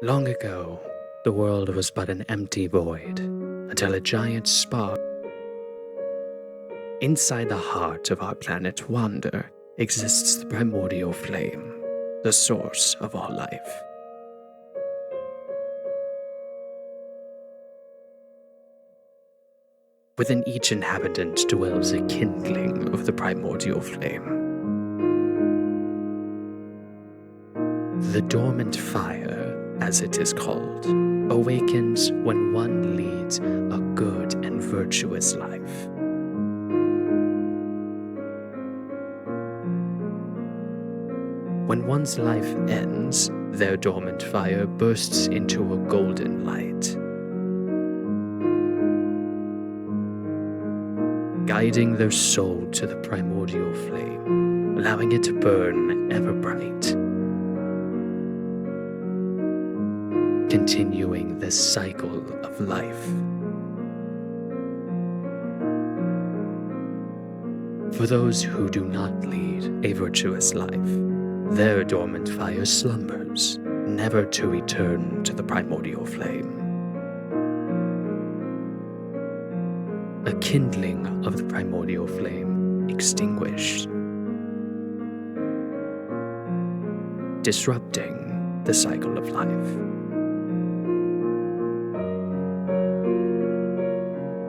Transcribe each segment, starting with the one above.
Long ago, the world was but an empty void, until a giant spark. Inside the heart of our planet Wander exists the primordial flame, the source of all life. Within each inhabitant dwells a kindling of the primordial flame. The dormant fire, as it is called, awakens when one leads a good and virtuous life. When one's life ends, their dormant fire bursts into a golden light, guiding their soul to the primordial flame, allowing it to burn ever bright, continuing the cycle of life. For those who do not lead a virtuous life, their dormant fire slumbers, never to return to the primordial flame. A kindling of the primordial flame extinguished, disrupting the cycle of life.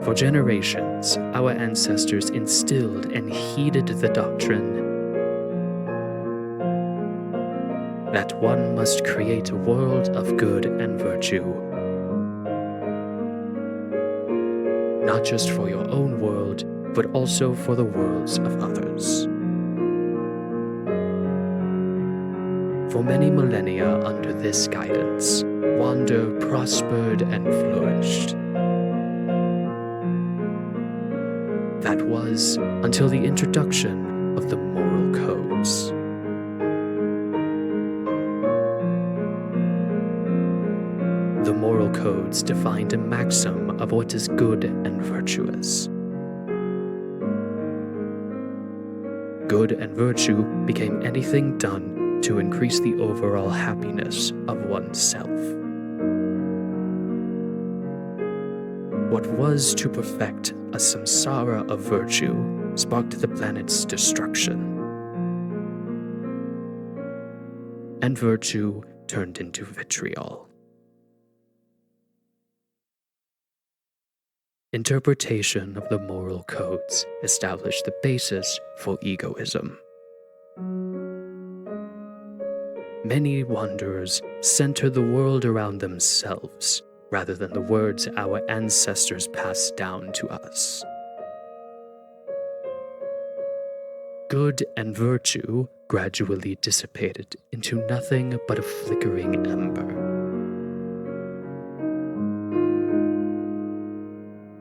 For generations, our ancestors instilled and heeded the doctrine that one must create a world of good and virtue, not just for your own world, but also for the worlds of others. For many millennia under this guidance, Wander prospered and flourished. That was until the introduction of the moral codes. The moral codes defined a maxim of what is good and virtuous. Good and virtue became anything done to increase the overall happiness of oneself. What was to perfect a samsara of virtue sparked the planet's destruction, and virtue turned into vitriol. Interpretation of the moral codes established the basis for egoism. Many wanderers center the world around themselves, rather than the words our ancestors passed down to us. Good and virtue gradually dissipated into nothing but a flickering ember.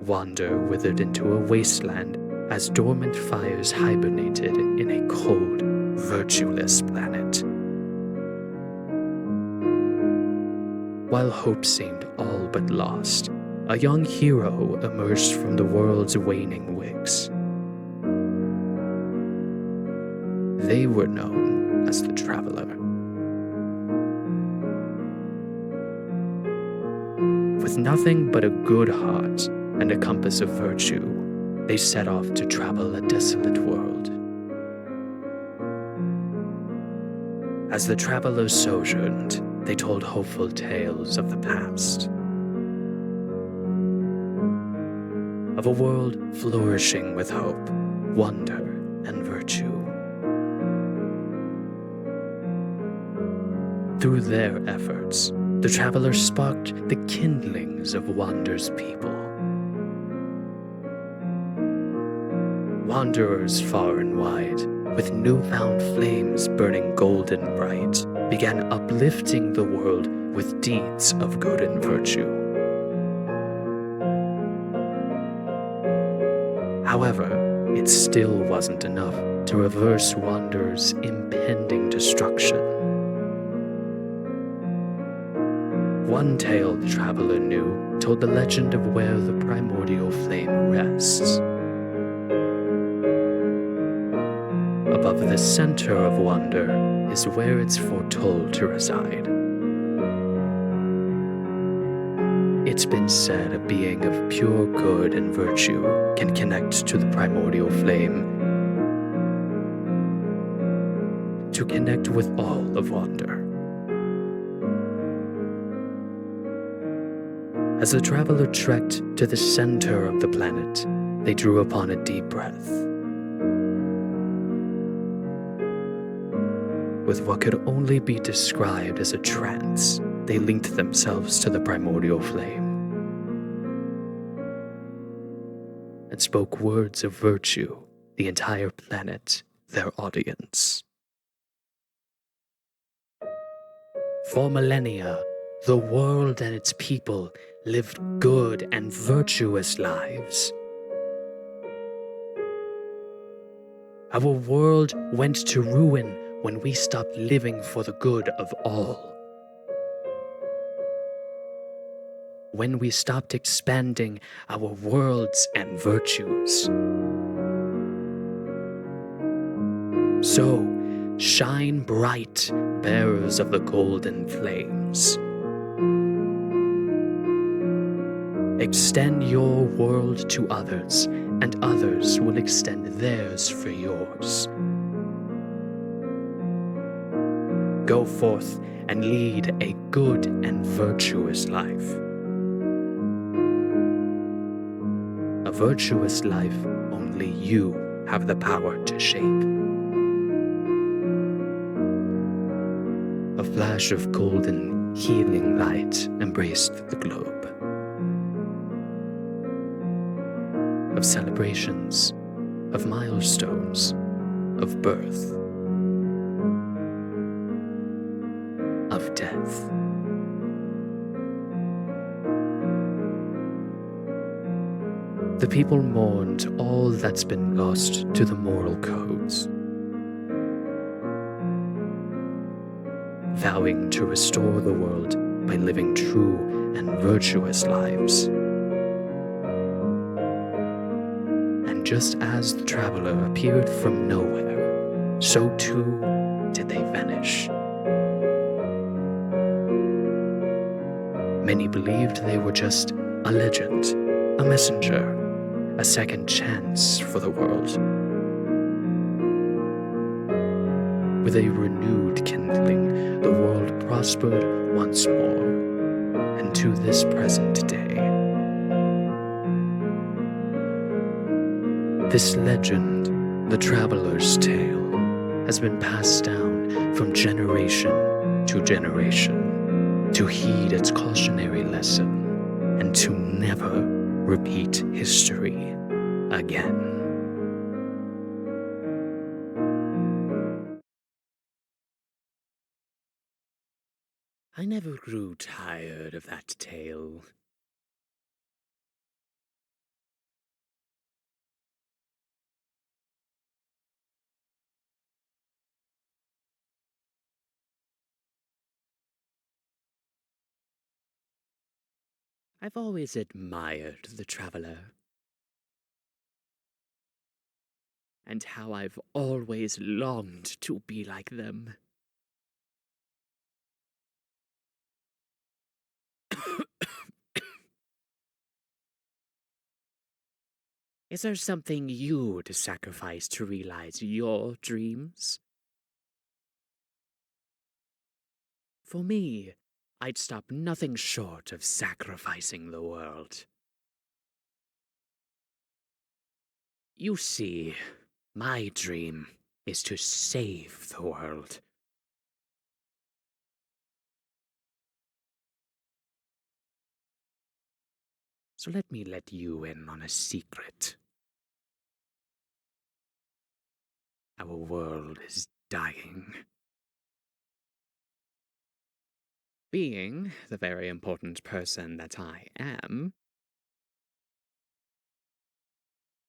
Wander withered into a wasteland as dormant fires hibernated in a cold, virtueless planet. While hope seemed all but lost, a young hero emerged from the world's waning wicks. They were known as the Traveler. With nothing but a good heart and a compass of virtue, they set off to travel a desolate world. As the travelers sojourned, they told hopeful tales of the past, of a world flourishing with hope, wonder, and virtue. Through their efforts, the travelers sparked the kindlings of Wander's people. Wanderers far and wide, with newfound flames burning golden bright, began uplifting the world with deeds of good and virtue. However, it still wasn't enough to reverse Wander's impending destruction. One tale the traveler knew told the legend of where the primordial flame rests. Above the center of Wander is where it's foretold to reside. It's been said a being of pure good and virtue can connect to the primordial flame, to connect with all of wonder. As the traveler trekked to the center of the planet, they drew upon a deep breath. With what could only be described as a trance, they linked themselves to the primordial flame and spoke words of virtue, the entire planet their audience. For millennia, the world and its people lived good and virtuous lives. Our world went to ruin when we stopped living for the good of all. When we stopped expanding our worlds and virtues. So, shine bright, bearers of the golden flames. Extend your world to others, and others will extend theirs for yours. Go forth and lead a good and virtuous life. A virtuous life only you have the power to shape. A flash of golden, healing light embraced the globe. Of celebrations, of milestones, of birth, of death. The people mourned all that's been lost to the moral codes, vowing to restore the world by living true and virtuous lives. And just as the traveler appeared from nowhere, so too did they vanish. Many believed they were just a legend, a messenger, a second chance for the world. With a renewed kindling, the world prospered once more, and to this present day. This legend, the traveler's tale, has been passed down from generation to generation to heed its cautionary lesson and to never repeat history again. I never grew tired of that tale. I've always admired the traveler, and how I've always longed to be like them. Is there something you'd sacrifice to realize your dreams? For me, I'd stop nothing short of sacrificing the world. You see, my dream is to save the world. So let me let you in on a secret. Our world is dying. Being the very important person that I am,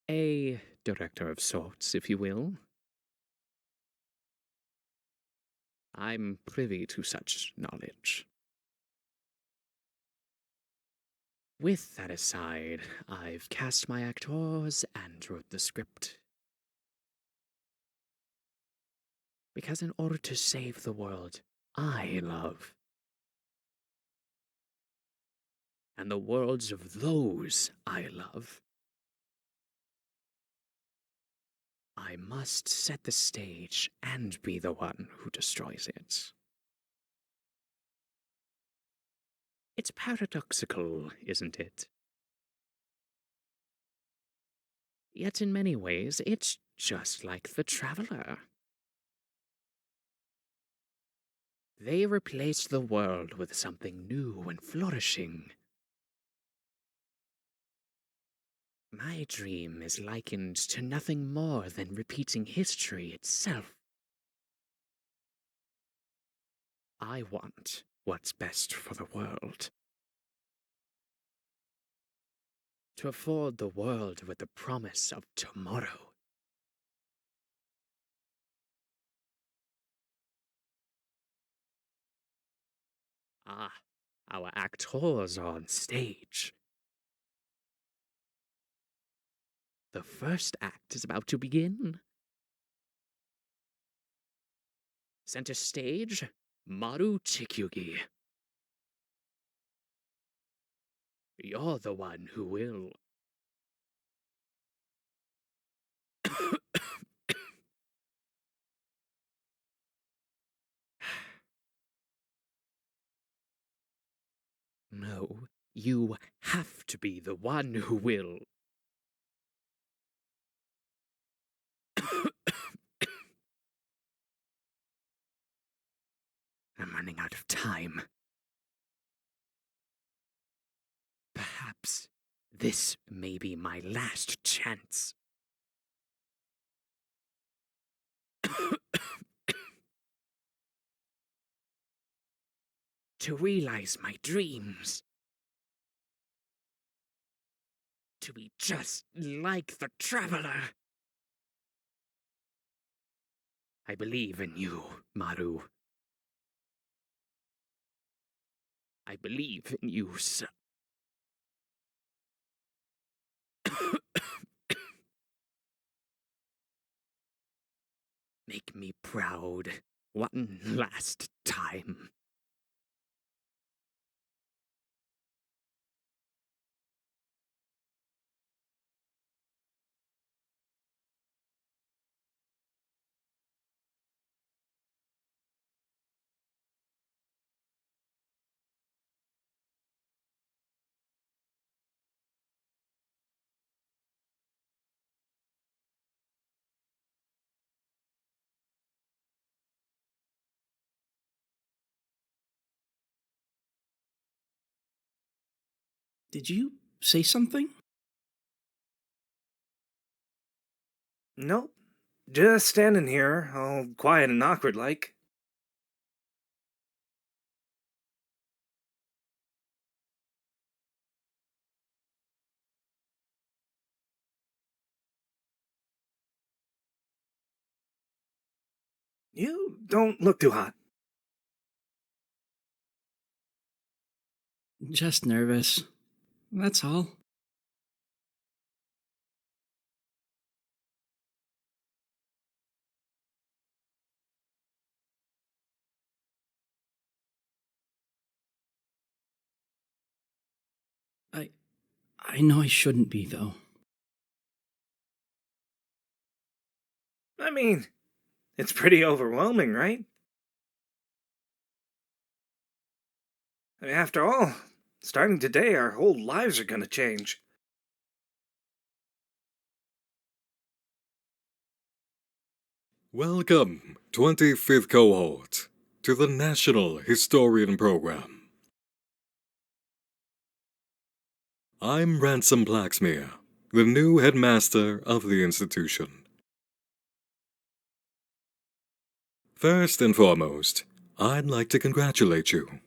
a director of sorts, if you will, I'm privy to such knowledge. With that aside, I've cast my actors and wrote the script. Because in order to save the world I love, and the worlds of those I love. I must set the stage and be the one who destroys it. It's paradoxical, isn't it? Yet in many ways, it's just like the Traveler. They replaced the world with something new and flourishing. My dream is likened to nothing more than repeating history itself. I want what's best for the world. To afford the world with the promise of tomorrow. Ah, our actors are on stage. The first act is about to begin. Center stage, Maru Chikyugi. You're the one who will. No, you have to be the one who will. I'm running out of time. Perhaps this may be my last chance. To realize my dreams. To be just like the Traveler. I believe in you, Maru. I believe in you, sir. Make me proud one last time. Did you say something? Nope. Just standing here, all quiet and awkward like. You don't look too hot. Just nervous. That's all. I know I shouldn't be, though. I mean, it's pretty overwhelming, right? I mean, after all, starting today, our whole lives are gonna change. Welcome, 25th cohort, to the National Historian Program. I'm Ransom Blacksmere, the new headmaster of the institution. First and foremost, I'd like to congratulate you.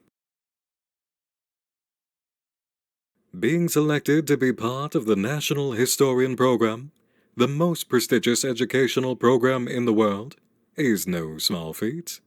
Being selected to be part of the National Historian Program, the most prestigious educational program in the world, is no small feat.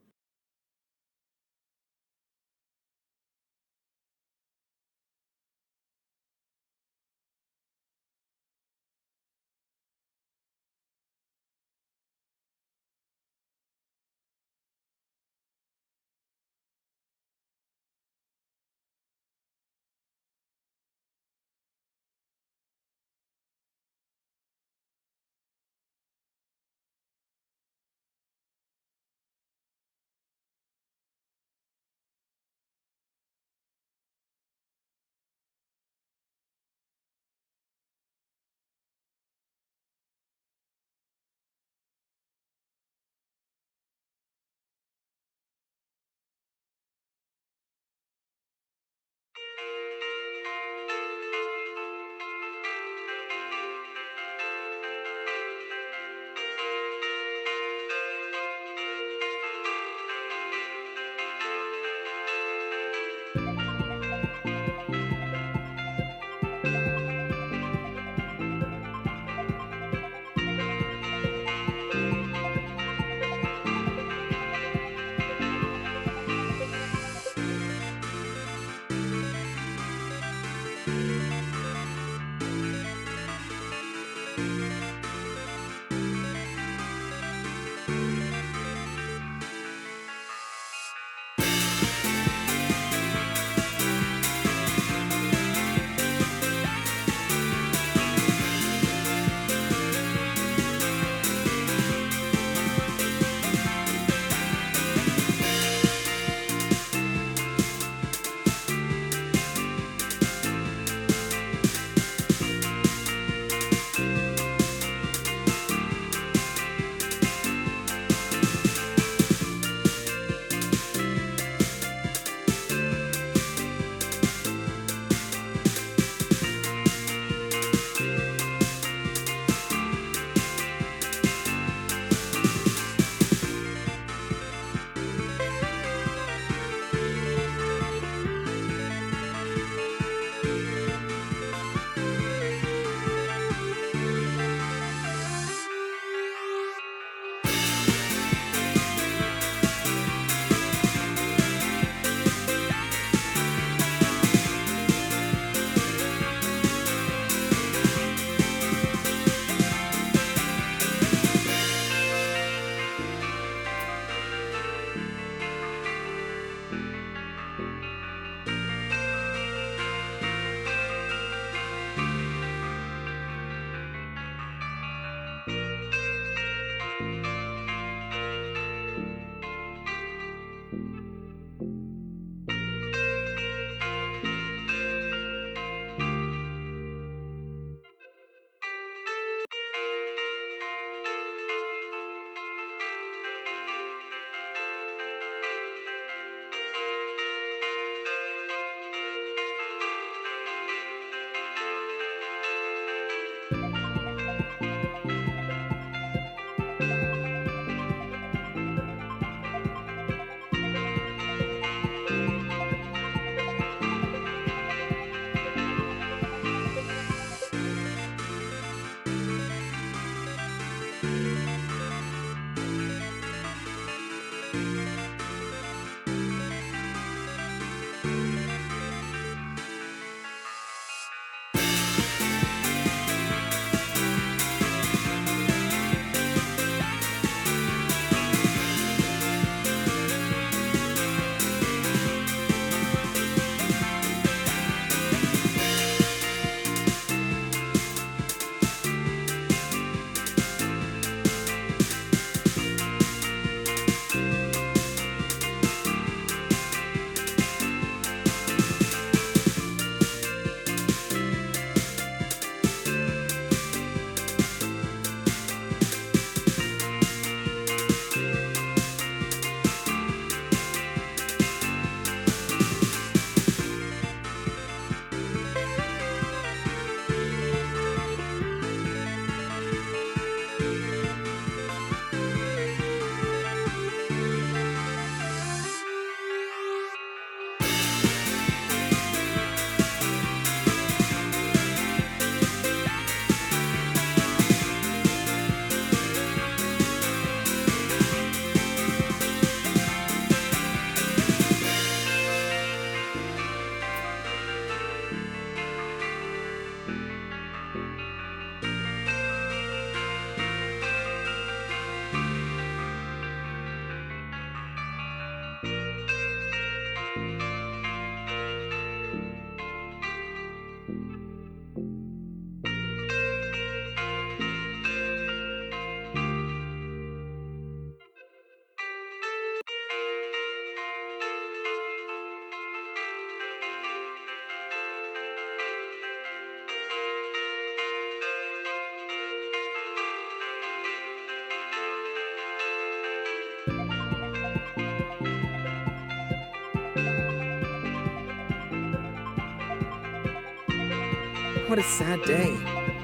What a sad day.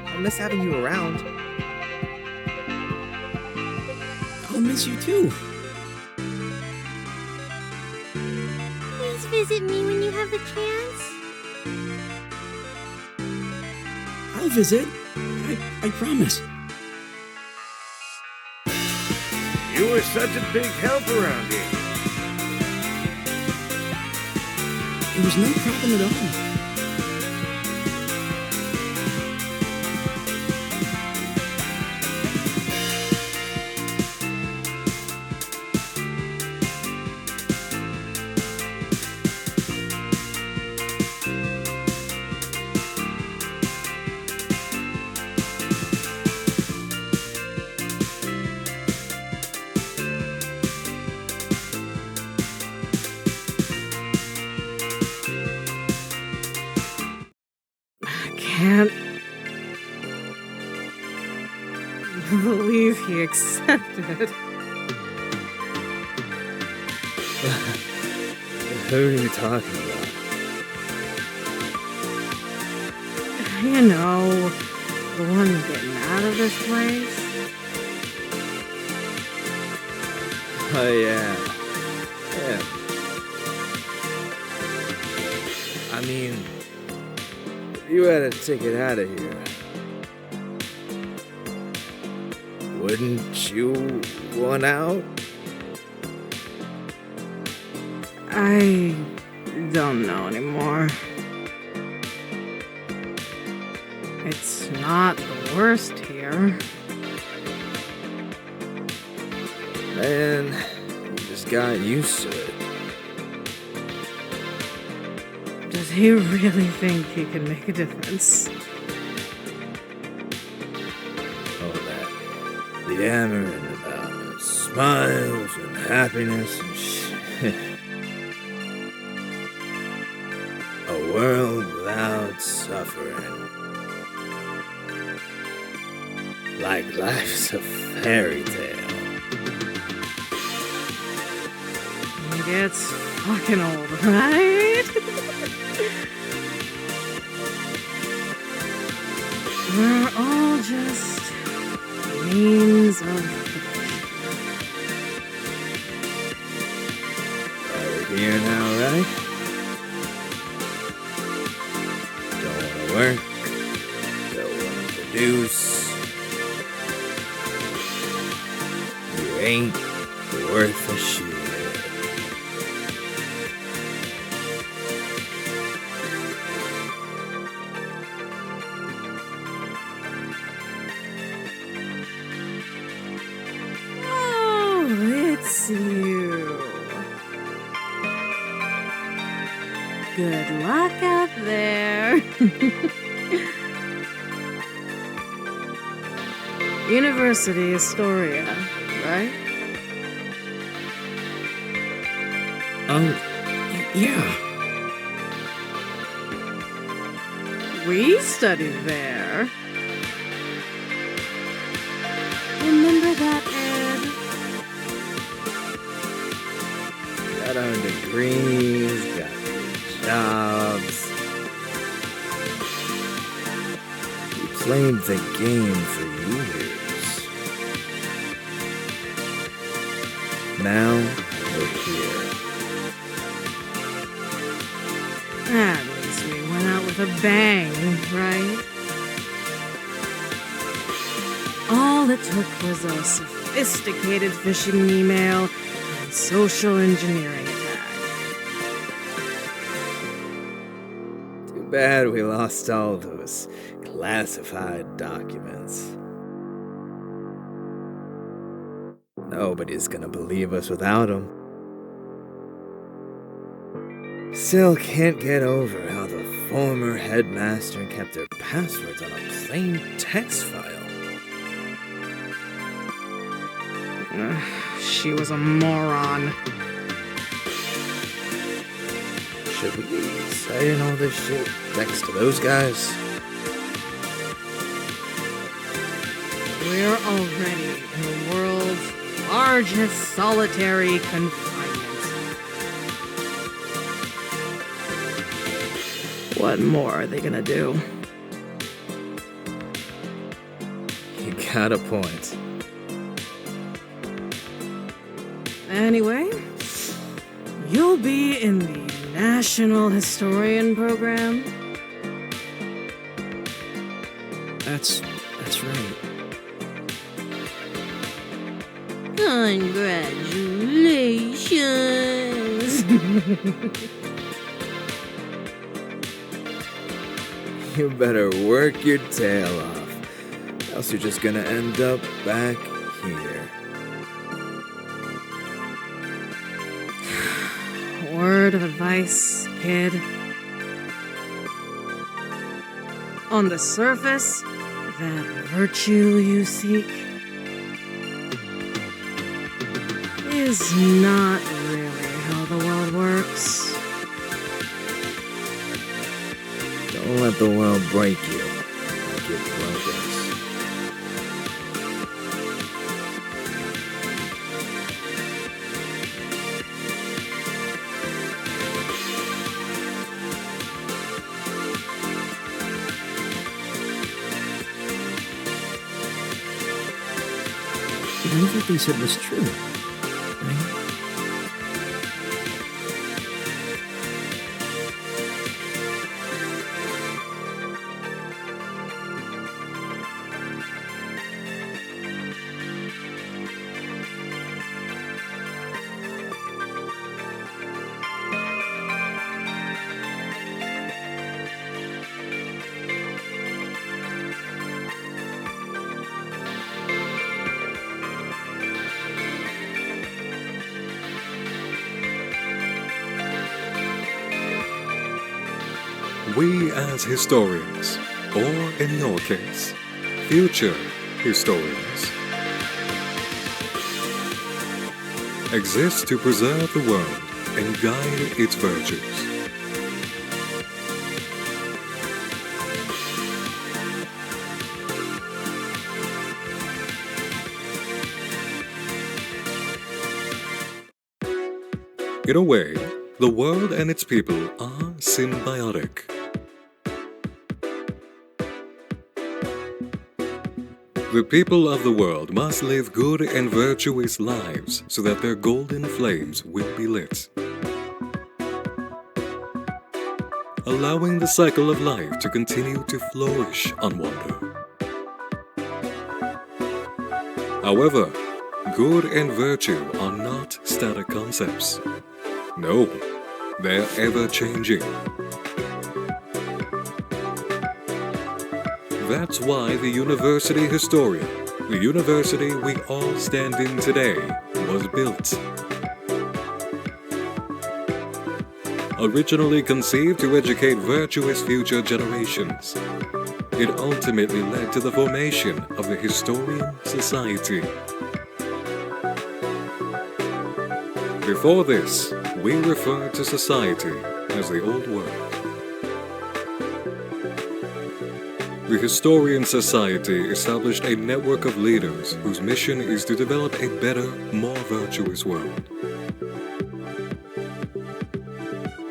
I'll miss having you around. I'll miss you too. Please visit me when you have a chance. I'll visit. I promise. You were such a big help around here. It was no problem at all. Can't believe he accepted. Who are you talking about? You know, the one getting out of this place. Oh, yeah. I mean, if you had a ticket out of here, wouldn't you want out? I don't know anymore. It's not the worst here. Man, you just got used to it. Does he really think he can make a difference? All that yammering about smiles and happiness and shit. A world without suffering. Like life's a fairy tale. It gets fucking old, right? We're all just means of We're here now, right? Don't want to work. Don't want to produce. You ain't worth a shoe. Oh, it's you. Good luck out there. University Astoria, right? Yeah. We studied there. Remember that, Ed? Got our degrees, got good jobs. We played the game for years. Now we're here. At least we went out with a bang, right? All it took was a sophisticated phishing email and social engineering attack. Too bad we lost all those classified documents. Nobody's gonna believe us without them. Still can't get over how the former headmaster kept their passwords on a plain text file. She was a moron. Should we be saying all this shit next to those guys? We're already in the world's largest solitary confinement. What more are they gonna do? You got a point. Anyway, you'll be in the National Historian Program. That's right. Congratulations! You better work your tail off, else you're just gonna end up back here. Word of advice, kid. On the surface, that virtue you seek is not really how the world works. Don't let the world break you like it broke us. Everything they said was true, right? We as historians, or in your case, future historians, exist to preserve the world and guide its virtues. In a way, the world and its people are symbiotic. The people of the world must live good and virtuous lives so that their golden flames will be lit, allowing the cycle of life to continue to flourish on wonder. However, Good and virtue are not static concepts. No, they're ever-changing. That's why the university historian, the university we all stand in today, was built. Originally conceived to educate virtuous future generations, it ultimately led to the formation of the Historian Society. Before this, we referred to society as the old world. The Historian Society established a network of leaders whose mission is to develop a better, more virtuous world.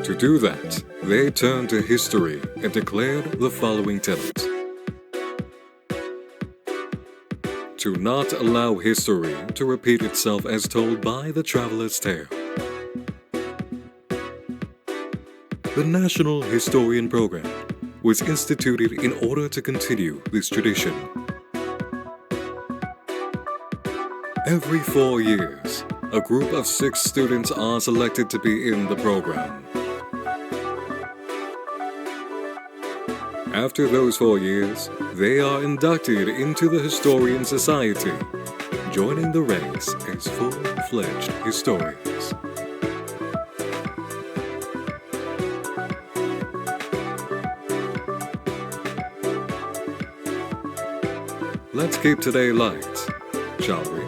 To do that, they turned to history and declared the following tenet: to not allow history to repeat itself as told by the traveler's tale. The National Historian Program was instituted in order to continue this tradition. Every 4 years, a group of 6 students are selected to be in the program. After those 4 years, they are inducted into the Historian Society, joining the ranks as full-fledged historians. Let's keep today light, shall we?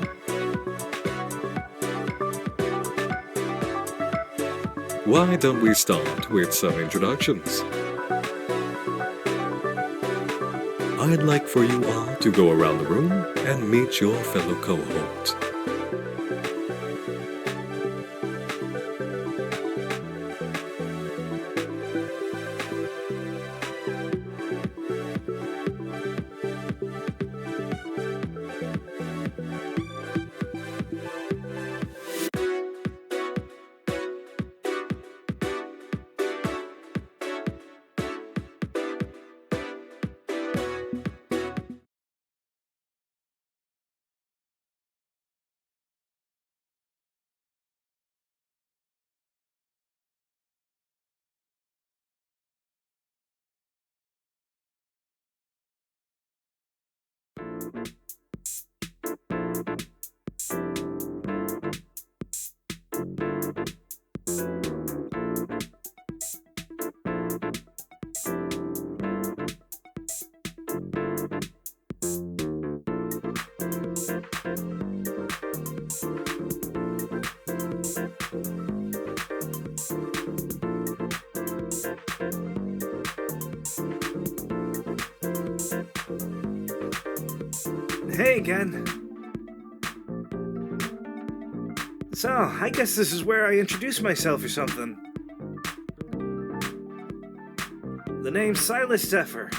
Why don't we start with some introductions? I'd like for you all to go around the room and meet your fellow cohort. Hey again. So, I guess this is where I introduce myself or something. The name's Silas Zephyr.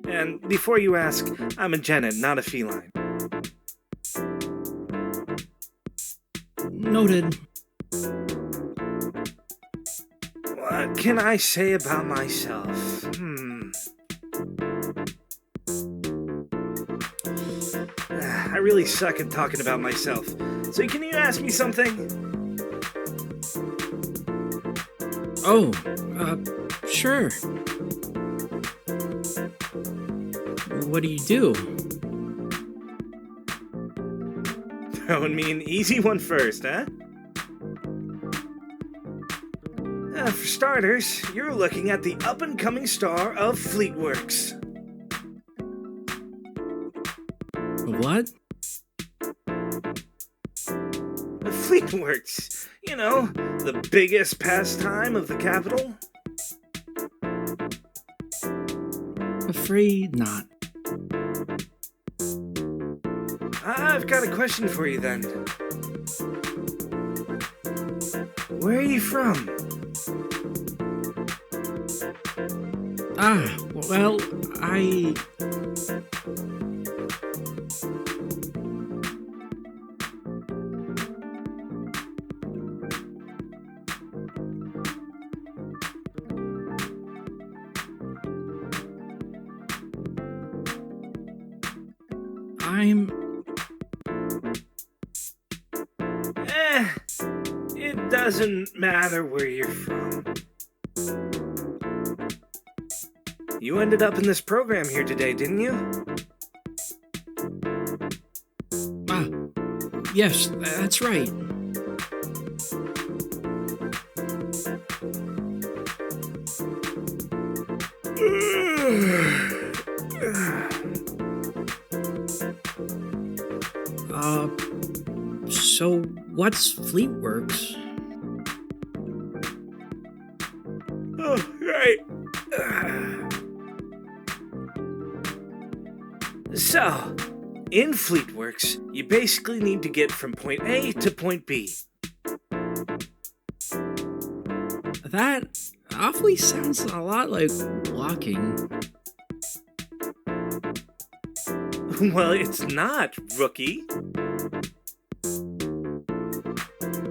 And before you ask, I'm a genet, not a feline. Noted. What can I say about myself? I really suck at talking about myself. So can you ask me something? Oh, sure. What do you do? Throwing me an easy one first, huh? For starters, you're looking at the up-and-coming star of Fleetworks. What? Fleetworks, you know, the biggest pastime of the capital. Afraid not. I've got a question for you then. Where are you from? Well, I... It doesn't matter where you're from. You ended up in this program here today, didn't you? Yes, that's right. So what's Fleetworks? Oh, right. So, in Fleetworks, you basically need to get from point A to point B. That awfully sounds a lot like walking. Well, it's not, rookie.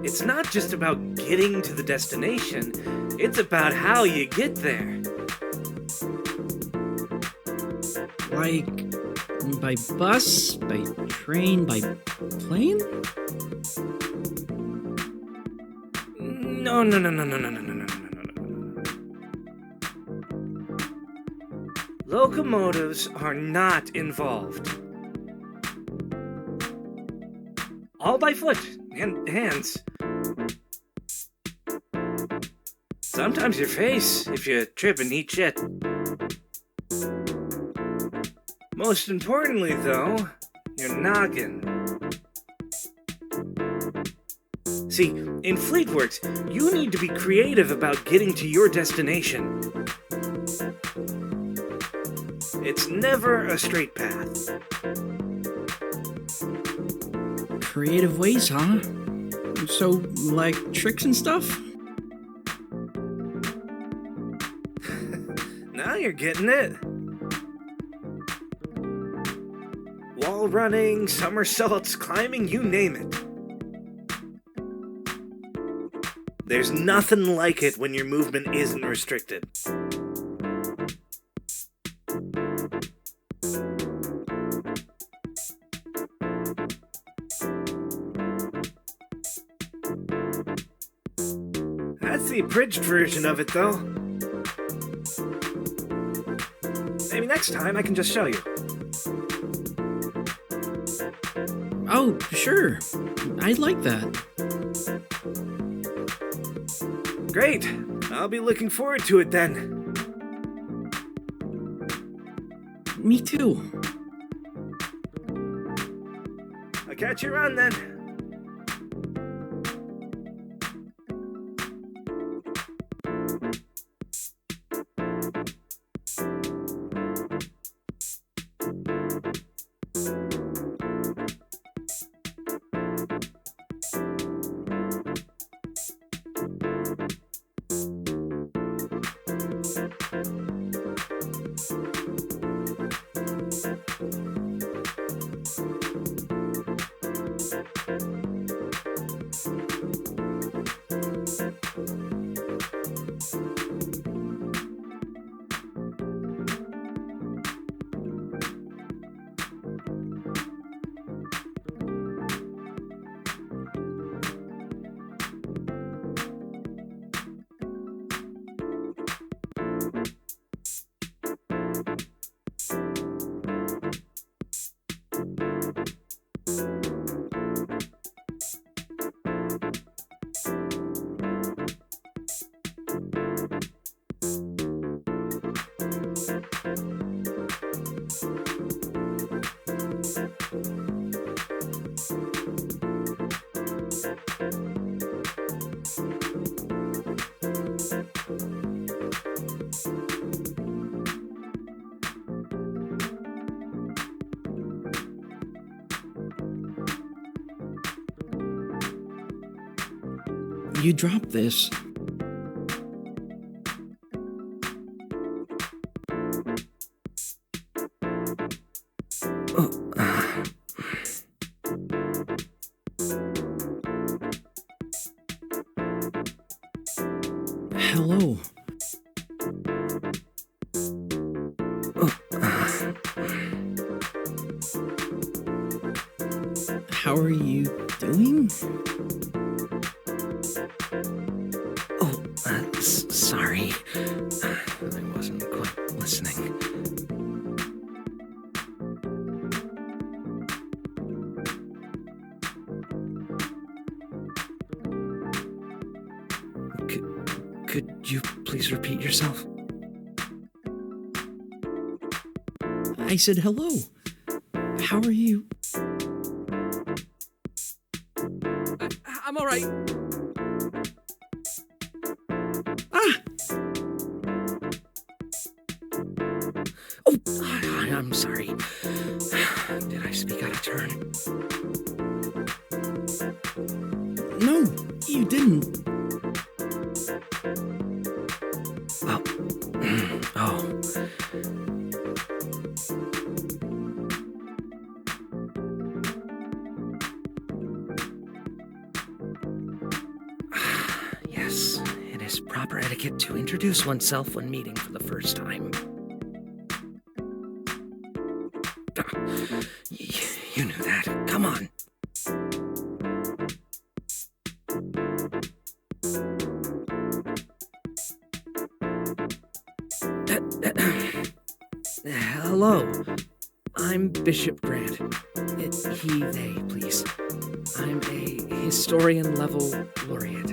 It's not just about getting to the destination, it's about how you get there. Like, by bus, by train, by plane? No. Locomotives are not involved. All by foot and hands. Sometimes your face if you trip and eat shit. Most importantly, though, your noggin. See, in Fleetworks, you need to be creative about getting to your destination. It's never a straight path. Creative ways, huh? So, like tricks and stuff? Now you're getting it. Wall running, somersaults, climbing, you name it. There's nothing like it when your movement isn't restricted. That's the abridged version of it, though. Maybe next time I can just show you. Oh, sure. I'd like that. Great. I'll be looking forward to it then. Me too. I'll catch you around then. You dropped this. Hello. you doing? Oh, sorry. I wasn't quite listening. Could you please repeat yourself? I said hello. How are you? I'm all right. Oh, I'm sorry. Did I speak out of turn? No, you didn't. Oh. Yes, it is proper etiquette to introduce oneself when meeting for the first time. You knew that. Come on. Hello. I'm Bishop Grant. He, they, please. I'm a historian-level laureate.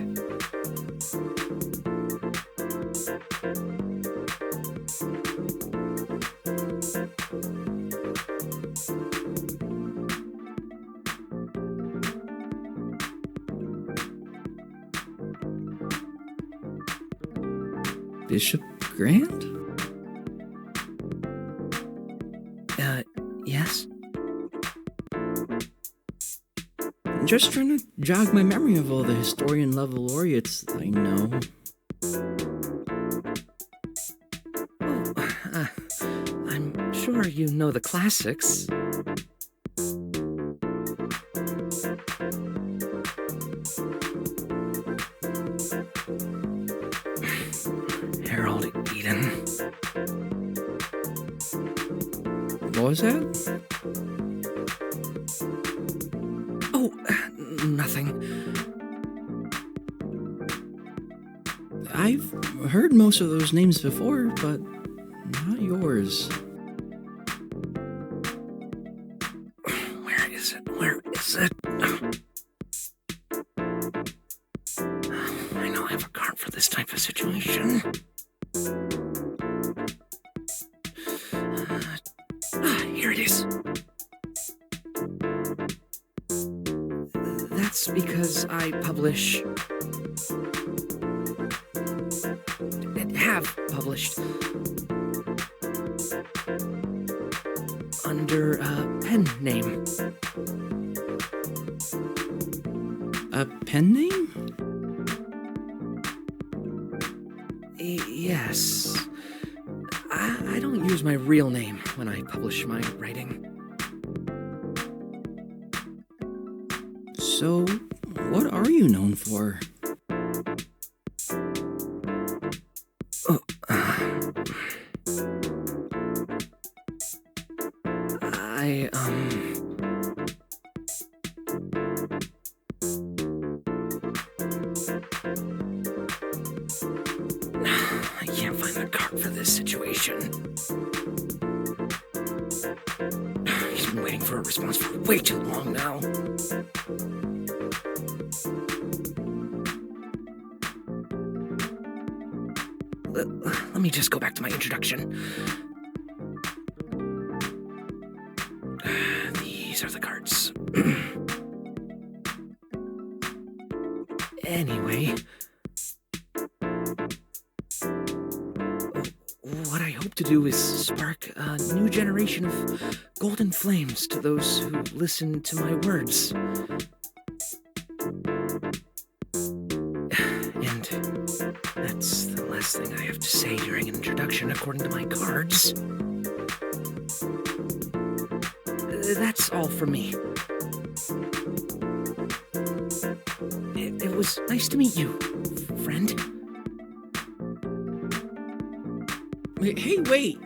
Bishop Grant? Yes? I'm just trying to jog my memory of all the historian-level laureates I know. Oh, I'm sure you know the classics. Harold Eden. What was that? Oh, nothing. I've heard most of those names before, but not yours. Where is it? Where is it? I know I have a card for this type of situation. Here it is. That's because I publish... have published... under a pen name. A pen name? Yes. I don't use my real name when I publish my writing. So, what are you known for? I can't find the card for this situation. He's been waiting for a response for way too long now. Let me just go back to my introduction. These are the cards. Anyway, what I hope to do is spark a new generation of golden flames to those who listen to my words. And that's the last thing I have to say during an introduction according to my cards. That's all from me. It was nice to meet you, friend. Hey, wait!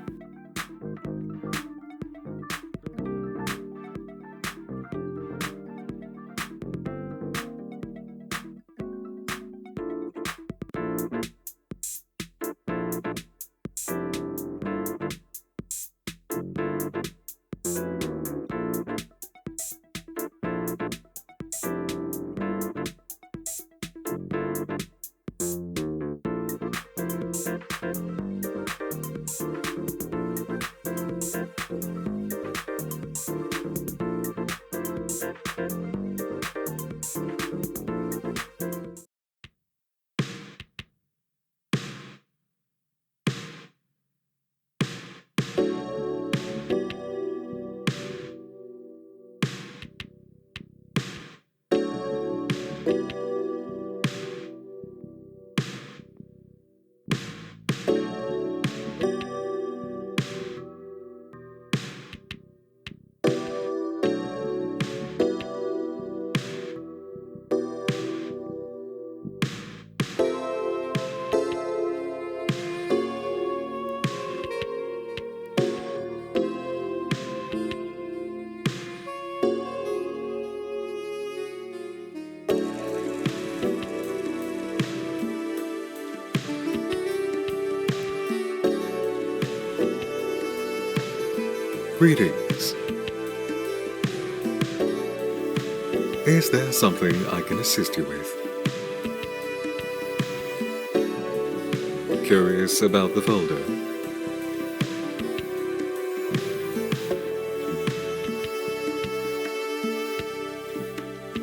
Greetings. Is there something I can assist you with? Curious about the folder?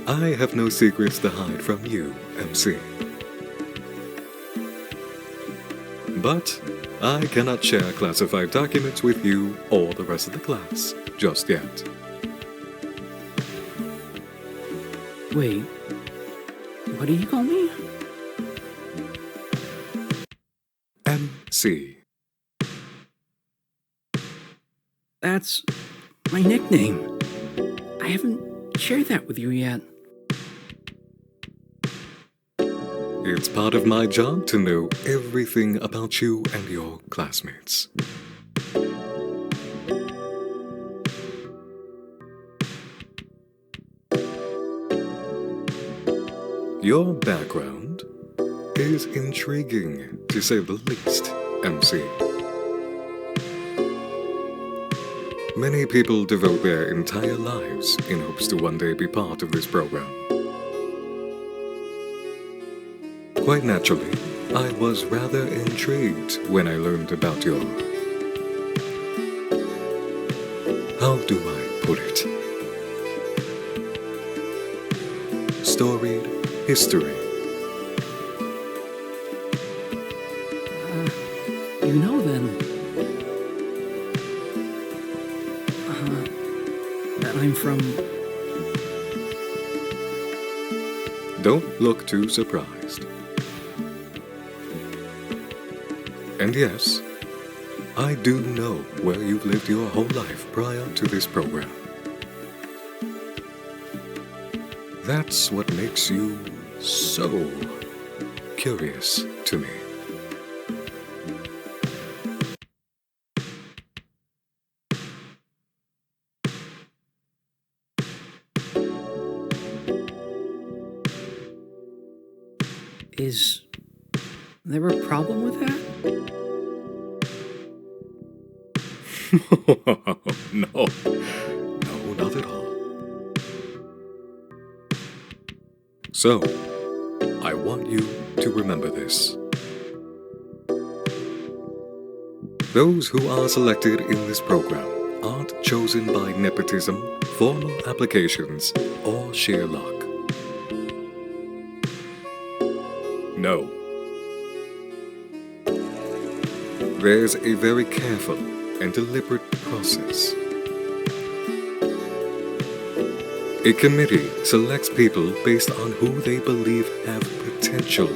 I have no secrets to hide from you, MC. But I cannot share classified documents with you or the rest of the class just yet. Wait, what do you call me? MC. That's my nickname. I haven't shared that with you yet. It's part of my job to know everything about you and your classmates. Your background is intriguing, to say the least, MC. Many people devote their entire lives in hopes to one day be part of this program. Quite naturally, I was rather intrigued when I learned about your... How do I put it? Storied history. You know then, that I'm from... Don't look too surprised. And yes, I do know where you've lived your whole life prior to this program. That's what makes you so curious to me. Is there a problem with that? No, not at all. So, I want you to remember this. Those who are selected in this program aren't chosen by nepotism, formal applications, or sheer luck. No. There's a very careful and deliberate process. A committee selects people based on who they believe have potential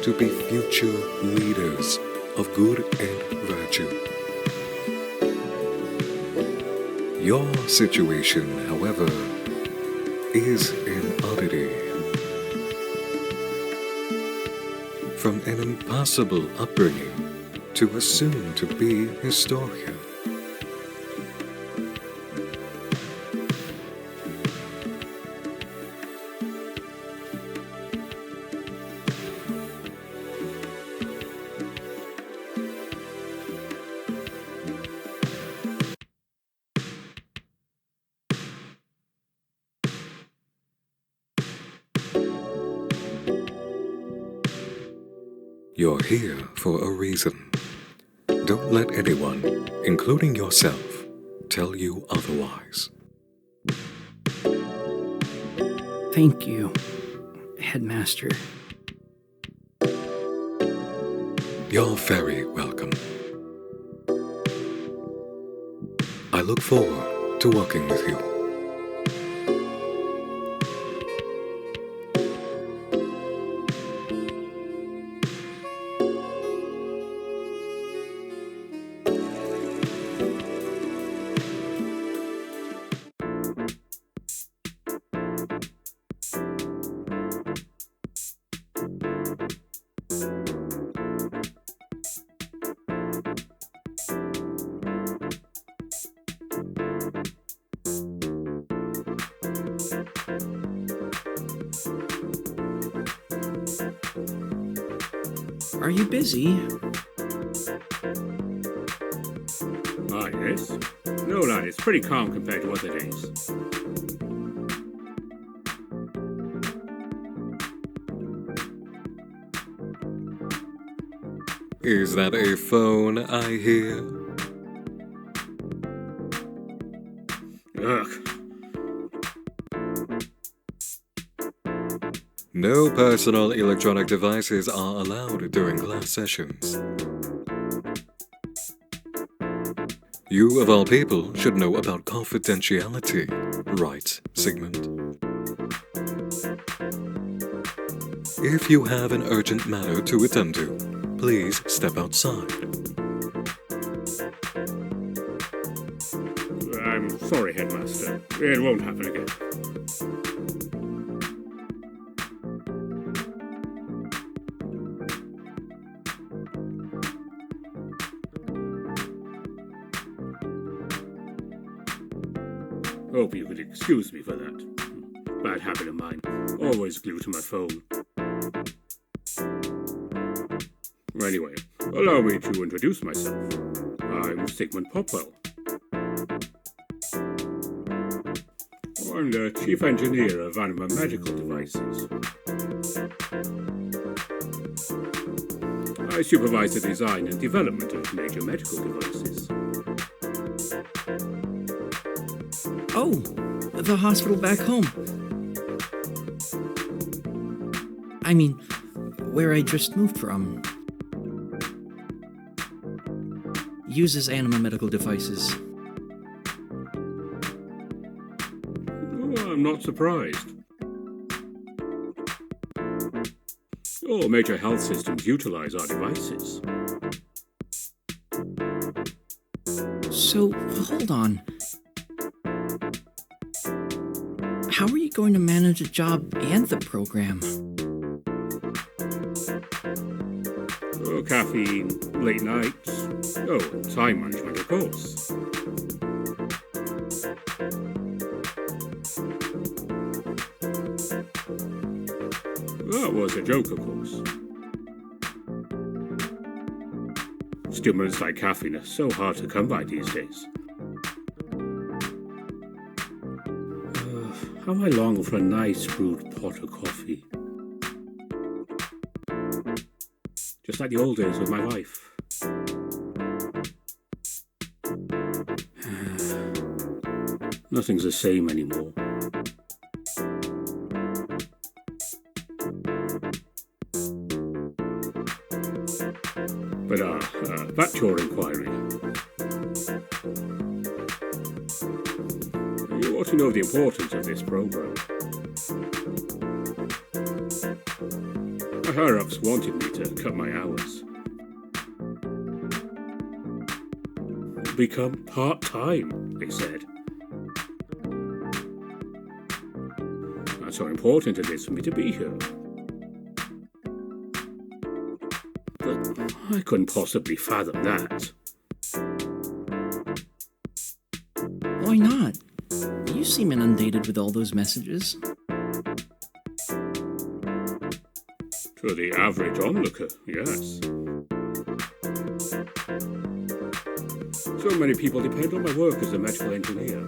to be future leaders of good and virtue. Your situation, however, is an oddity. From an impossible upbringing to a soon-to-be historian. You're here for a reason. Don't let anyone, including yourself, tell you otherwise. Thank you, Headmaster. You're very welcome. I look forward to working with you. Are you busy? Ah, yes. No, lad, it's pretty calm compared to other days. Is that a phone I hear? Ugh. No personal electronic devices are allowed during class sessions. You, of all people, should know about confidentiality, right, Sigmund? If you have an urgent matter to attend to, please step outside. I'm sorry, Headmaster. It won't happen again. Hope you could excuse me for that. Bad habit of mine. Always glued to my phone. Anyway, allow me to introduce myself. I'm Sigmund Popwell. I'm the Chief Engineer of Anima Medical Devices. I supervise the design and development of major medical devices. Oh, the hospital back home. I mean, where I just moved from. Uses Anima Medical Devices. Oh, I'm not surprised. All major health systems utilize our devices. So, hold on. How are you going to manage a job and the program? Oh, caffeine, late nights. Oh, and time management, of course. That was a joke, of course. Stimulants like caffeine are so hard to come by these days. How I long for a nice brewed pot of coffee. Just like the old days with my wife. Nothing's the same anymore. But back to your inquiry. You ought to know the importance of this program. My higher-ups wanted me to cut my hours. Become part-time, they said. That's how important it is for me to be here. But I couldn't possibly fathom that. Why not? You seem inundated with all those messages. To the average onlooker, yes. So many people depend on my work as a medical engineer.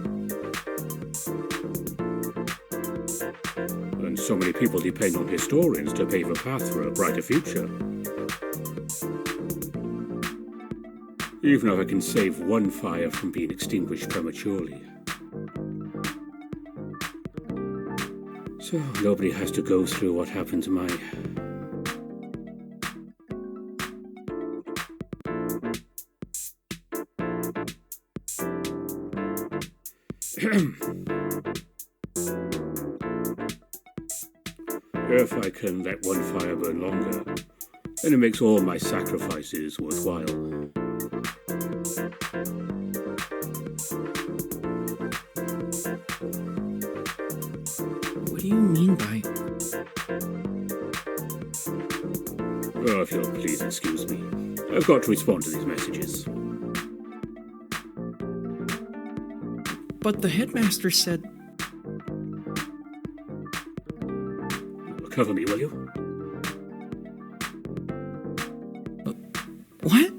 And so many people depend on historians to pave a path for a brighter future. Even if I can save one fire from being extinguished prematurely. So nobody has to go through what happened to my... If I can let one fire burn longer, then it makes all my sacrifices worthwhile. What do you mean by... Oh, if you'll please excuse me. I've got to respond to these messages. But the headmaster said... Cover me, will you? What?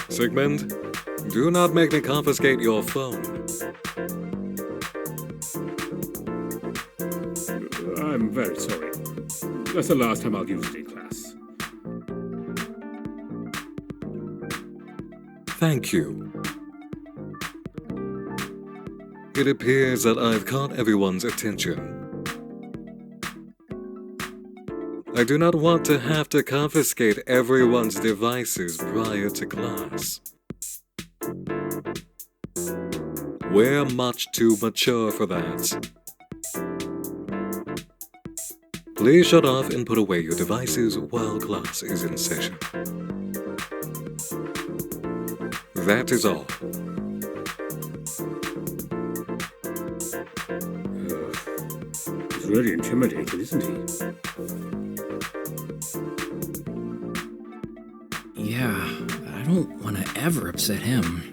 Sigmund, do not make me confiscate your phone. I'm very sorry. That's the last time I'll use it in class. Thank you. It appears that I've caught everyone's attention. I do not want to have to confiscate everyone's devices prior to class. We're much too mature for that. Please shut off and put away your devices while class is in session. That is all. He's really intimidated, isn't he? Yeah, I don't want to ever upset him.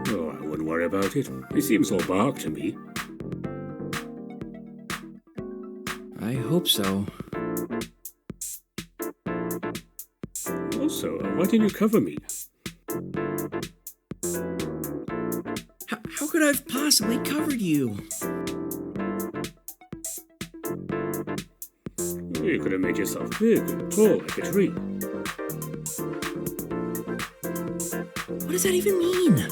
Oh, I wouldn't worry about it. He seems all bark to me. I hope so. Also, why didn't you cover me? How could I have possibly covered you? You could have made yourself big and tall like a tree. What does that even mean?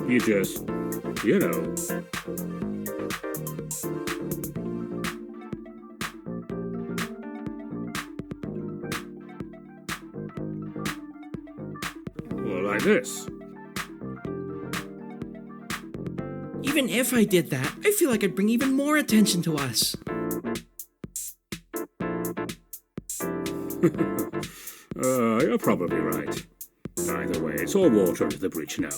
You just, you know. Well, like this. Even if I did that, I feel like I'd bring even more attention to us. You're probably right. Either way, it's all water under the bridge now.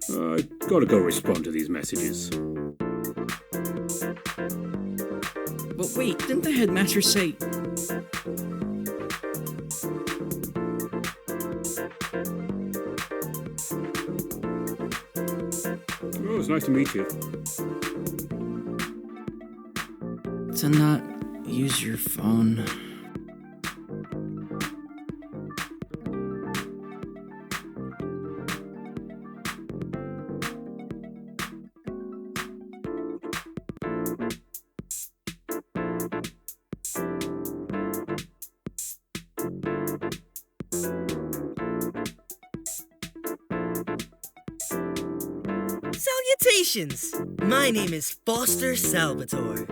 I gotta go respond to these messages. But wait, didn't the headmaster say... Oh, it's nice to meet you. to not use your phone? Salutations! My name is Foster Salvatore.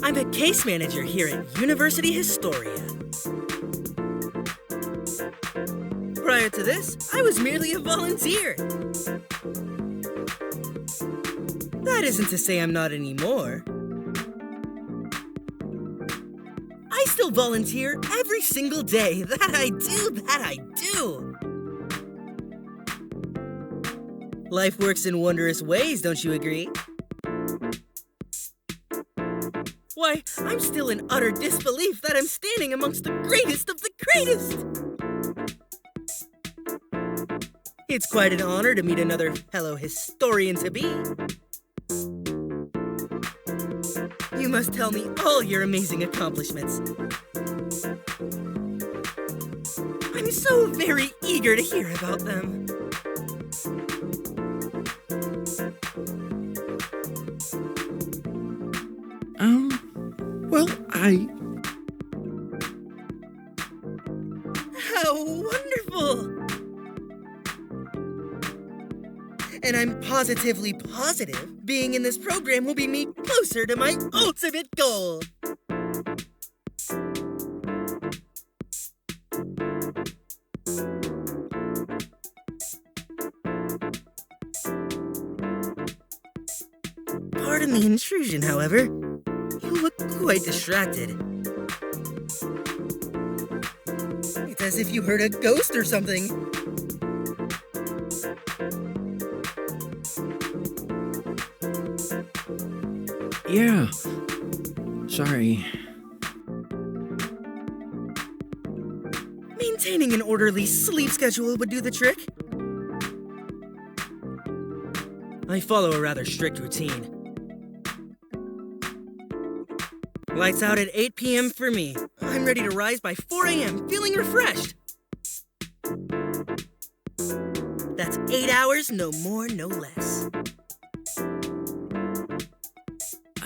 I'm a case manager here at University Historia. Prior to this, I was merely a volunteer. That isn't to say I'm not anymore. I still volunteer every single day. That I do. Life works in wondrous ways, don't you agree? Why, I'm still in utter disbelief that I'm standing amongst the greatest of the greatest! It's quite an honor to meet another fellow historian-to-be. You must tell me all your amazing accomplishments. I'm so very eager to hear about them. Well, How wonderful! And I'm positively positive being in this program will be me closer to my ultimate goal. Pardon the intrusion, however. You look quite distracted. It's as if you heard a ghost or something. yeah. Sorry. Maintaining an orderly sleep schedule would do the trick. I follow a rather strict routine. Lights out at 8 p.m. for me. I'm ready to rise by 4 a.m. feeling refreshed. That's 8 hours, no more, no less.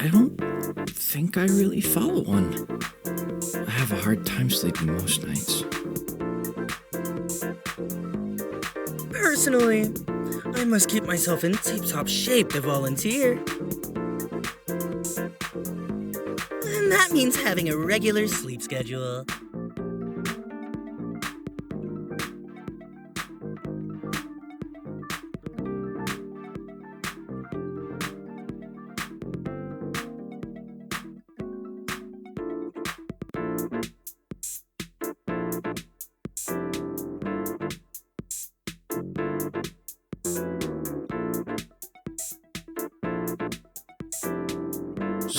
I don't think I really follow one. I have a hard time sleeping most nights. Personally, I must keep myself in tip-top shape to volunteer. And that means having a regular sleep schedule.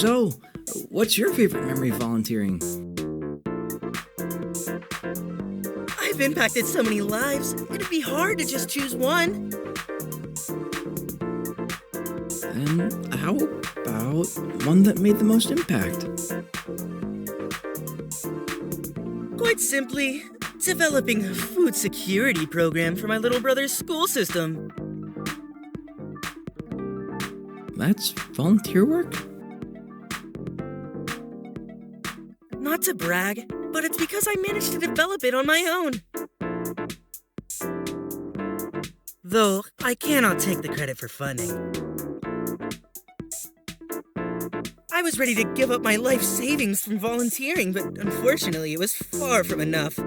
So, what's your favorite memory of volunteering? I've impacted so many lives, it'd be hard to just choose one. And how about one that made the most impact? Quite simply, developing a food security program for my little brother's school system. That's volunteer work? Not to brag, but it's because I managed to develop it on my own. Though, I cannot take the credit for funding. I was ready to give up my life savings from volunteering, but unfortunately, it was far from enough.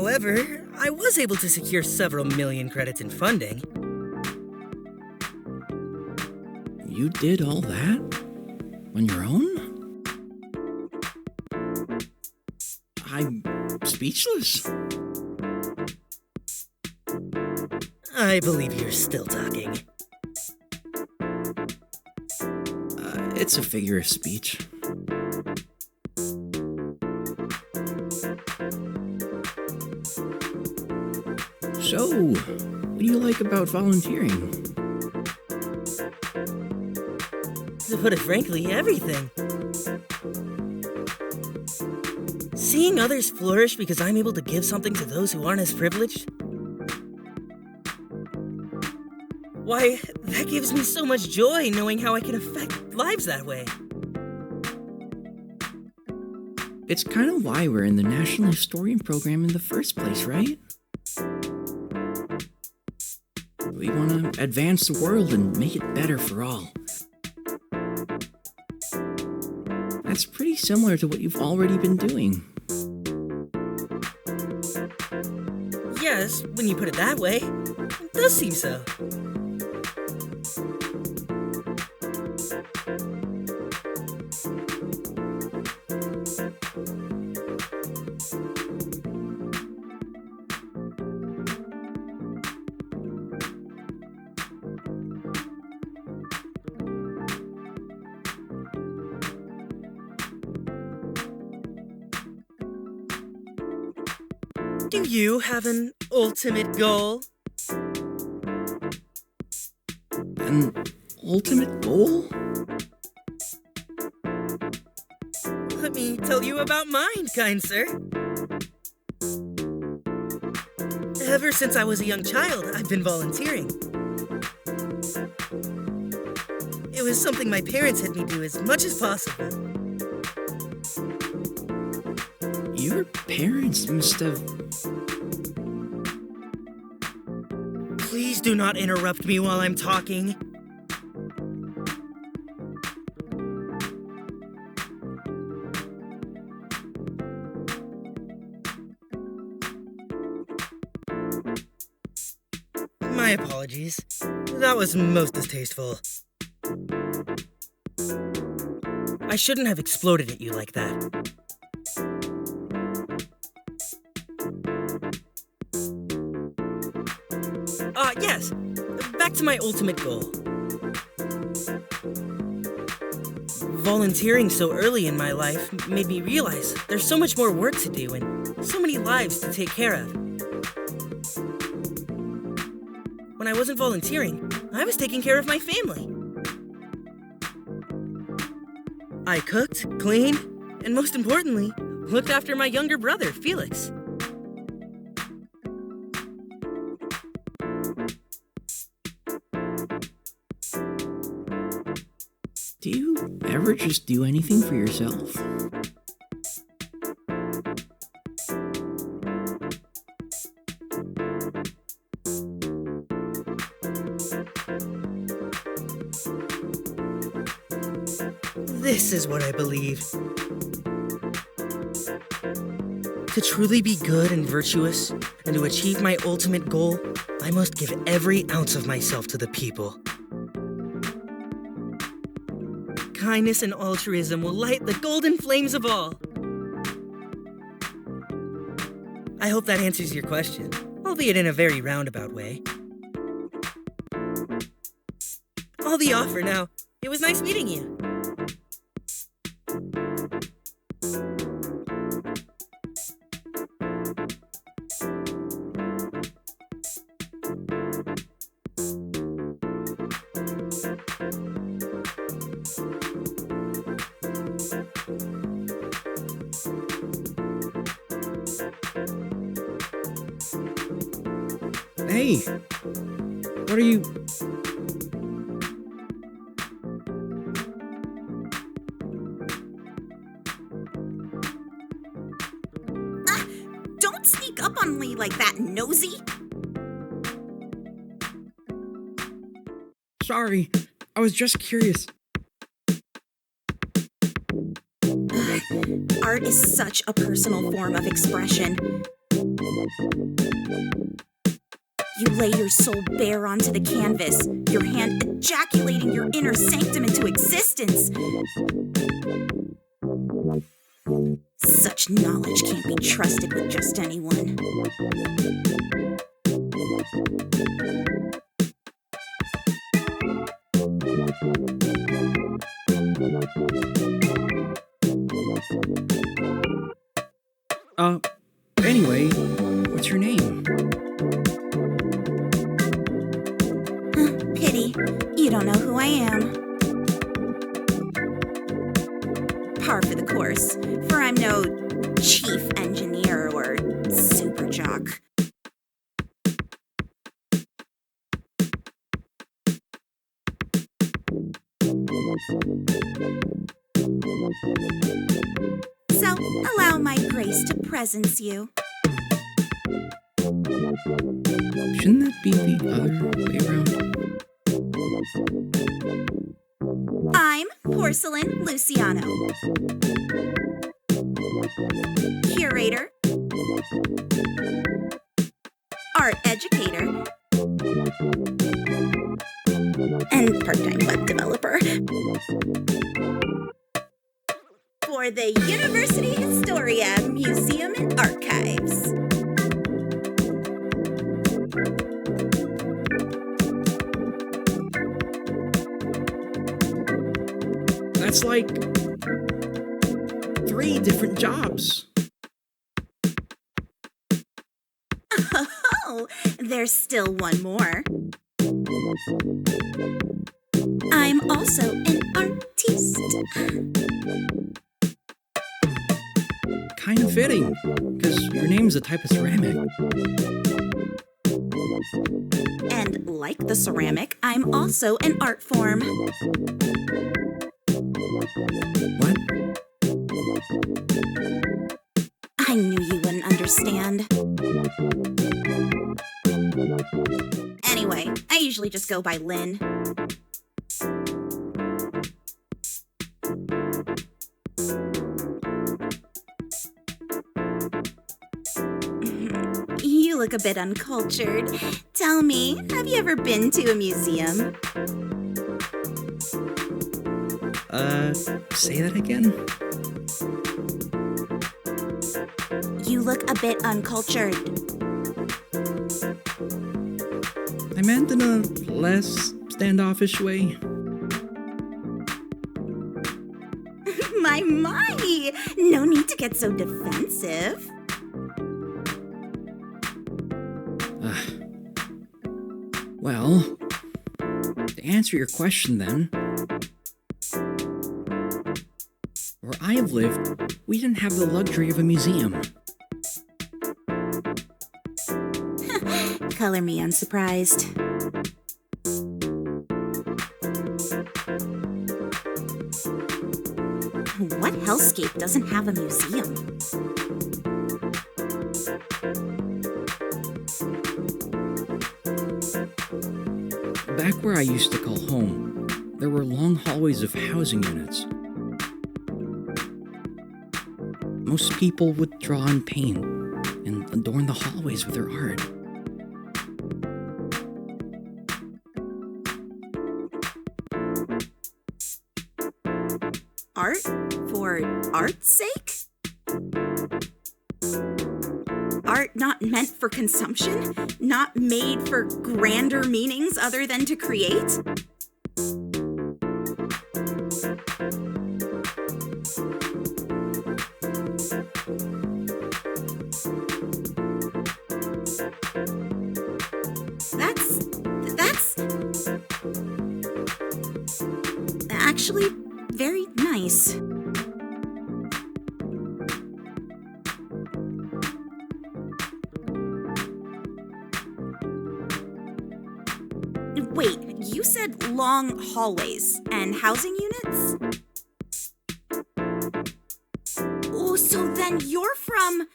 However, I was able to secure several million credits in funding. You did all that? On your own? I'm speechless. I believe you're still talking. It's a figure of speech. So, what do you like about volunteering? To put it frankly, everything. Seeing others flourish because I'm able to give something to those who aren't as privileged. Why, that gives me so much joy knowing how I can affect lives that way. It's kind of why we're in the National Historian Program in the first place, right? We want to advance the world and make it better for all. That's pretty similar to what you've already been doing. Yes, when you put it that way, it does seem so. Do you have an ultimate goal? An ultimate goal? Let me tell you about mine, kind sir. Ever since I was a young child, I've been volunteering. It was something my parents had me do as much as possible. Your parents must have... Please do not interrupt me while I'm talking. My apologies. That was most distasteful. I shouldn't have exploded at you like that. Yes. Back to my ultimate goal. Volunteering so early in my life made me realize there's so much more work to do and so many lives to take care of. When I wasn't volunteering, I was taking care of my family. I cooked, cleaned, and most importantly, looked after my younger brother, Felix. Do you ever just do anything for yourself? This is what I believe. To truly be good and virtuous, and to achieve my ultimate goal, I must give every ounce of myself to the people. Kindness and altruism will light the golden flames of all. I hope that answers your question, albeit in a very roundabout way. I'll be off for now. It was nice meeting you. Hey, what are you... Don't sneak up on me like that, nosy! Sorry, I was just curious. Art is such a personal form of expression. You lay your soul bare onto the canvas, your hand ejaculating your inner sanctum into existence. Such knowledge can't be trusted with just anyone. Anyway, what's your name? Pity, you don't know who I am. Par for the course, for I'm no chief engineer or super jock. So, allow my grace to presence you. Shouldn't that be the other way around? I'm Porcelain Luciano. Curator. Art educator. And part-time web developer. For the University Historia Museum and Archives. That's like 3 different jobs. There's still one more. I'm also an artiste. Kind of fitting, because your name's a type of ceramic. And like the ceramic, I'm also an art form. What? I knew you wouldn't understand. Anyway, I usually just go by Lynn. You look a bit uncultured. Tell me, have you ever been to a museum? Say that again? You look a bit uncultured. I meant in a less standoffish way. My! No need to get so defensive. Well, to answer your question then, where I have lived, we didn't have the luxury of a museum. Color me unsurprised. What hellscape doesn't have a museum? Back where I used to call home, there were long hallways of housing units. Most people would draw and paint and adorn the hallways with their art. Art for art's sake? Art not meant for consumption? Not made for grander meanings other than to create? That's actually very nice. Wait, you said long hallways and housing units? Oh, so then you're from...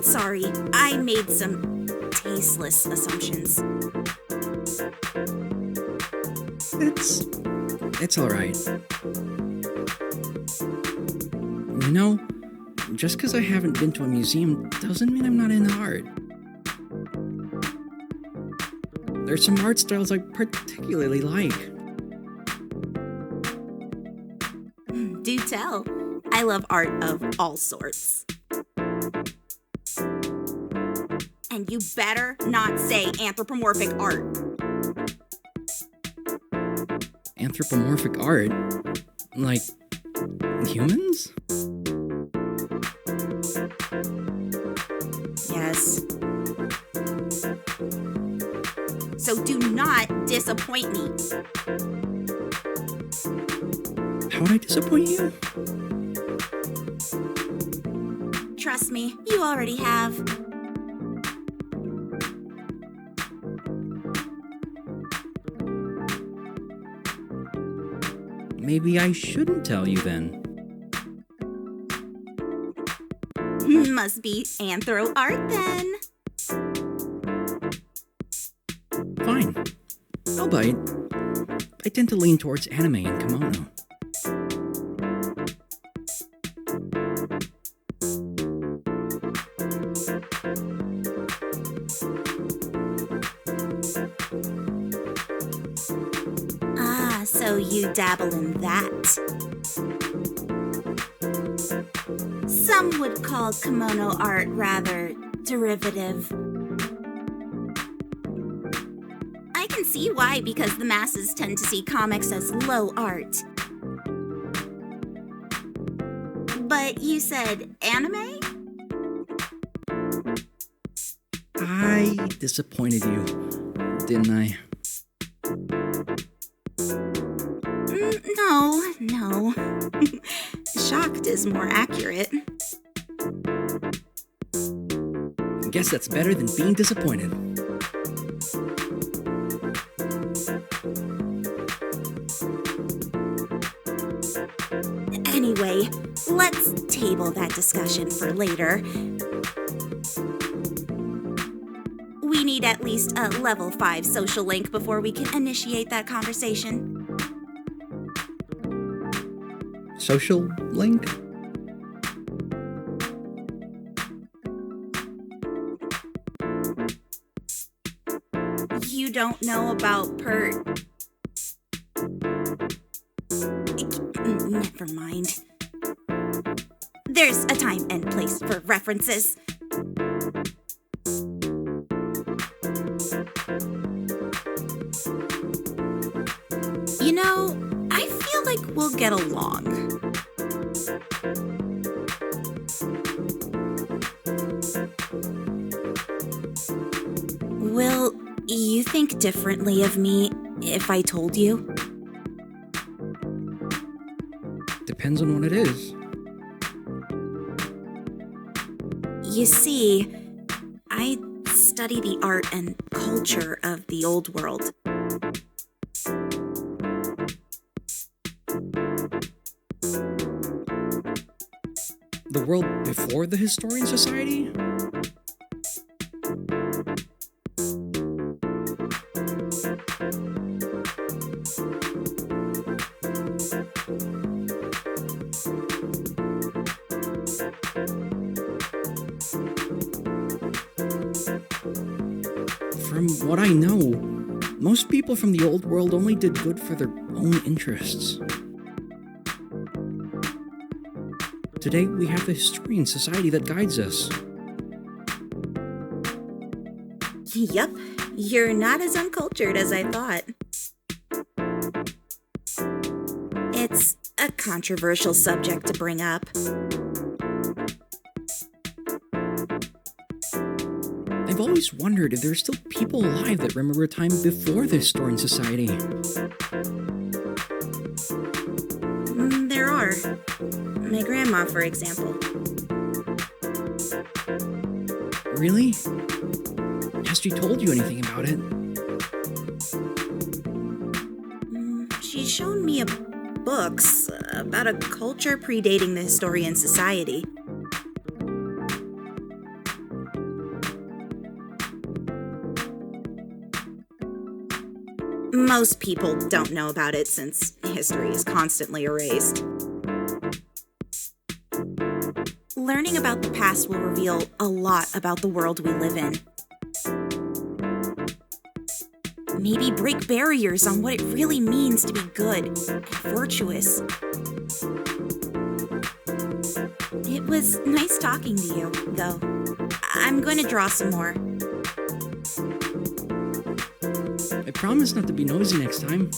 Sorry, I made some tasteless assumptions. It's all right. You know, just because I haven't been to a museum doesn't mean I'm not into art. There's some art styles I particularly like. Do tell. I love art of all sorts. And you better not say anthropomorphic art. Anthropomorphic art? Like humans? Yes. So do not disappoint me. How would I disappoint you? Trust me, you already have. Maybe I shouldn't tell you then. Must be anthro art then. Fine. I'll bite. I tend to lean towards anime and kimono. Ah, so you dabble in that. Some would call kimono art rather derivative. see why, because the masses tend to see comics as low art. But you said anime? I disappointed you, didn't I? No. Shocked is more accurate. Guess that's better than being disappointed. Anyway, let's table that discussion for later. We need at least a level 5 social link before we can initiate that conversation. Social link? You don't know about Never mind. There's a time and place for references. You know, I feel like we'll get along. Will you think differently of me if I told you? Depends on what it is. You see, I study the art and culture of the old world. The world before the Historian Society? From what I know, most people from the old world only did good for their own interests. Today, we have the Historian Society that guides us. Yup, you're not as uncultured as I thought. It's a controversial subject to bring up. I've always wondered if there are still people alive that remember a time before the Historian Society. There are. My grandma, for example. Really? Has she told you anything about it? She's shown me books about a culture predating the Historian Society. Most people don't know about it since history is constantly erased. Learning about the past will reveal a lot about the world we live in. Maybe break barriers on what it really means to be good and virtuous. It was nice talking to you, though. I'm going to draw some more. I promise not to be nosy next time.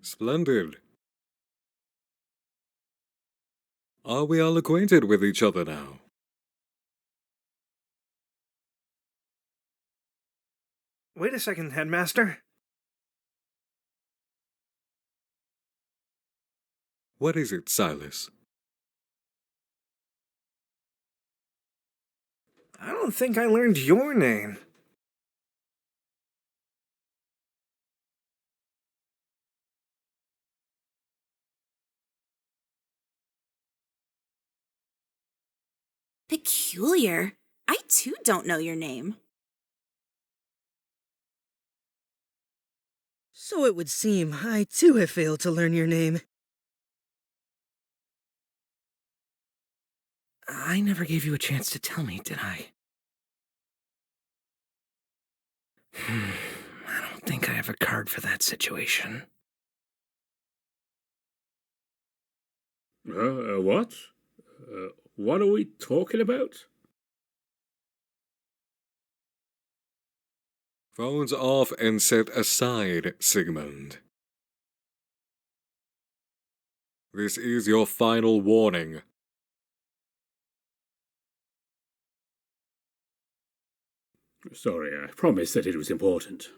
Splendid. Are we all acquainted with each other now? Wait a second, Headmaster. What is it, Silas? I don't think I learned your name. Peculiar. I too don't know your name. So it would seem I too have failed to learn your name. I never gave you a chance to tell me, did I? I don't think I have a card for that situation. What? What are we talking about? Phones off and set aside, Sigmund. This is your final warning. Sorry, I promised that it was important.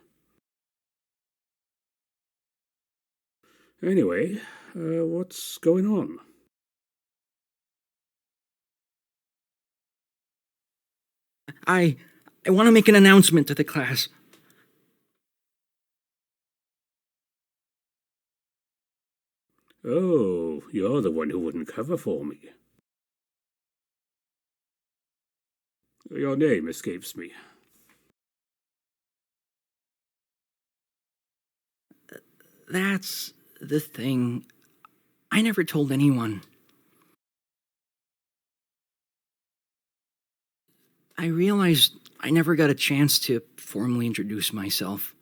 Anyway, what's going on? I want to make an announcement to the class. Oh, you're the one who wouldn't cover for me. Your name escapes me. That's the thing. I never told anyone. I realized I never got a chance to formally introduce myself.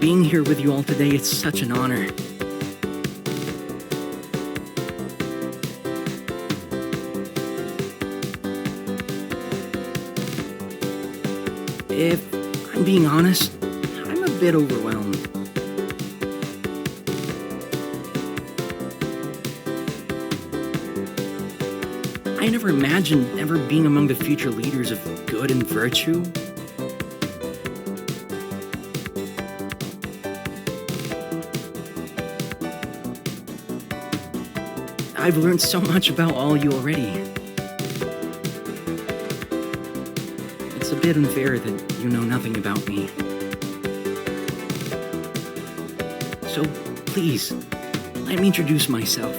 Being here with you all today, it's such an honor. If I'm being honest, I'm a bit overwhelmed. I never imagined ever being among the future leaders of good and virtue. I've learned so much about all you already. It's a bit unfair that you know nothing about me. So, please, let me introduce myself.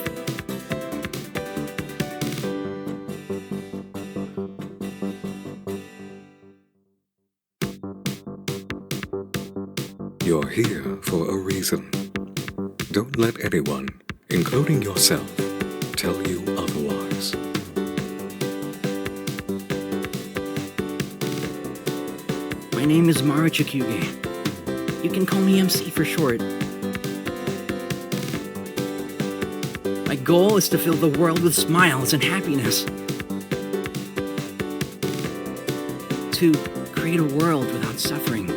You're here for a reason. Don't let anyone, including yourself, tell you otherwise. My name is Mara Chikuge. You can call me MC for short. My goal is to fill the world with smiles and happiness. To create a world without suffering.